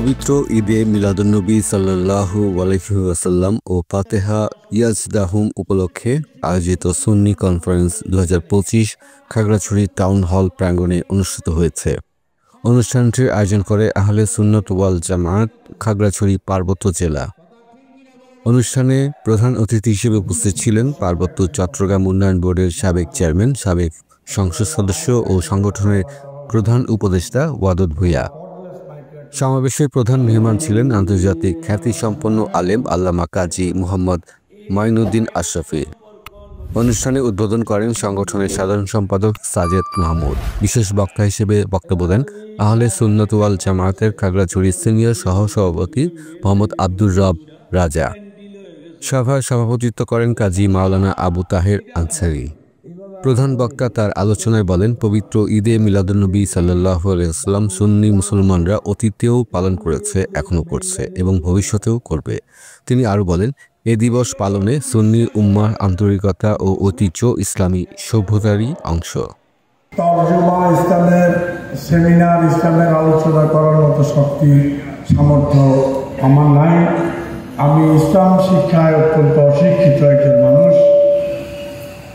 পবিত্র ঈদে মিলাদুন্নবী সাল্লাল্লাহু আলাইহি ওয়াসাল্লাম ও ফাতেহা ইয়াজদাহুম উপলক্ষে আয়োজিত সুন্নি কনফারেন্স 2025 খাগড়াছড়ি টাউন হল প্রাঙ্গণে অনুষ্ঠিত হয়েছে। অনুষ্ঠানটির আয়োজন করে আহলে সুন্নাত ওয়াল জামায়াত খাগড়াছড়ি পার্বত্য জেলা। অনুষ্ঠানে প্রধান অতিথি হিসেবে উপস্থিত ছিলেন পার্বত্য চট্টগ্রাম উন্নয়ন বোর্ডের সাবেক চেয়ারম্যান, সাবেক সংসদ সদস্য ও সংগঠনের প্রধান উপদেষ্টা ওয়াদুদ ভূঁইয়া। সমাবেশের প্রধান মেহমান ছিলেন আন্তর্জাতিক খ্যাতিসম্পন্ন আলেম আল্লামা কাজী মুহাম্মদ মাইনুদ্দিন আশরাফি। অনুষ্ঠানে উদ্বোধন করেন সংগঠনের সাধারণ সম্পাদক সাজেদ মাহমুদ। বিশেষ বক্তা হিসেবে বক্তব্য দেন আহলে সুন্নাত ওয়াল জামায়াতের খাগড়াছড়ি সিনিয়র সহসভাপতি মোহাম্মদ আব্দুর রব রাজা। সভায় সভাপতিত্ব করেন কাজী মাওলানা আবু তাহের আনসারী। প্রধান বক্তা তার আলোচনায় বলেন, পবিত্র ঈদে মিলাদুন্নবী সাল্লাল্লাহু আলাইহি ওয়াসাল্লাম সুন্নি মুসলমানরা অতীতেও পালন করেছে, এখনও করছে এবং ভবিষ্যতেও করবে। তিনি আরও বলেন, এ দিবস পালনে সুন্নি উম্মাহর আন্তরিকতা ও ঐতিহ্য ইসলামী সভ্যতারই অংশ। তরজমা ইসলামের সেমিনার, ইসলামের আলোচনা করার মতো শক্তি সামর্থ্য আমার নাই। আমি ইসলাম শিক্ষায় অত্যন্ত অশিক্ষিত একজন মানুষ।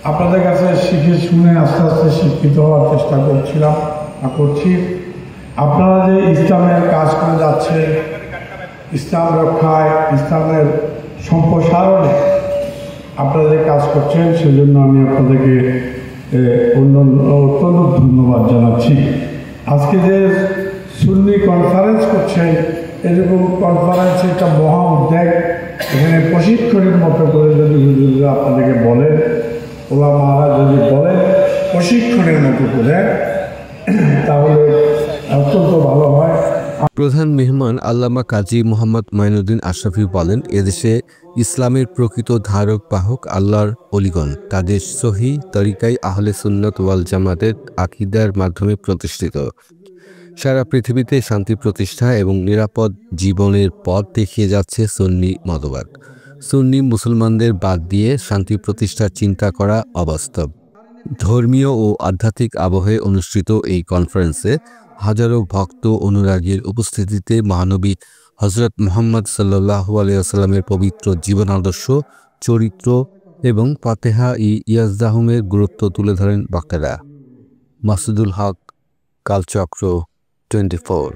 আপনাদের কাছে শিখে শুনে আস্তে আস্তে শিক্ষিত হওয়ার চেষ্টা করছি। আপনারা যে ইসলামের কাজ করে যাচ্ছেন, ইসলাম রক্ষায়, ইসলামের সম্প্রসারণে আপনারা যে কাজ করছেন, সেজন্য আমি আপনাদেরকে অত্যন্ত ধন্যবাদ জানাচ্ছি। আজকে যে সুন্নি কনফারেন্স করছেন, এরকম কনফারেন্সে একটা মহা উদ্যোগ। এখানে প্রশিক্ষণের মতো করে যদি হুজুররা আপনাদেরকে বলেন, ওলামারা যদি বলেন প্রশিক্ষণের মতো করে, তাহলে অত্যন্ত ভালো হয়। প্রধান মেহমান আল্লামা কাজী মুহাম্মদ মাইনুদ্দিন আশরাফি বলেন, এদেশে ইসলামের প্রকৃত ধারক বাহক আল্লাহর অলিগণ, তাদের সহি তরিকায় আহলে সুন্নাত ওয়াল জামাতের আকীদার মাধ্যমে প্রতিষ্ঠিত। সারা পৃথিবীতে শান্তি প্রতিষ্ঠা এবং নিরাপদ জীবনের পথ দেখিয়ে যাচ্ছে সুন্নি মতবাদ। সুন্নি মুসলমানদের বাদ দিয়ে শান্তি প্রতিষ্ঠার চিন্তা করা অবাস্তব। ধর্মীয় ও আধ্যাত্মিক আবহে অনুষ্ঠিত এই কনফারেন্সে হাজারো ভক্ত অনুরাগীর উপস্থিতিতে মহানবী হযরত মুহাম্মদ সাল্লাল্লাহু আলাইহি ওয়াসাল্লামের পবিত্র জীবন আদর্শ, চরিত্র এবং ফাতেহা ইয়াজদাহুমের গুরুত্ব তুলে ধরেন বক্তারা। মাসুদুল হক, কালচক্র 24।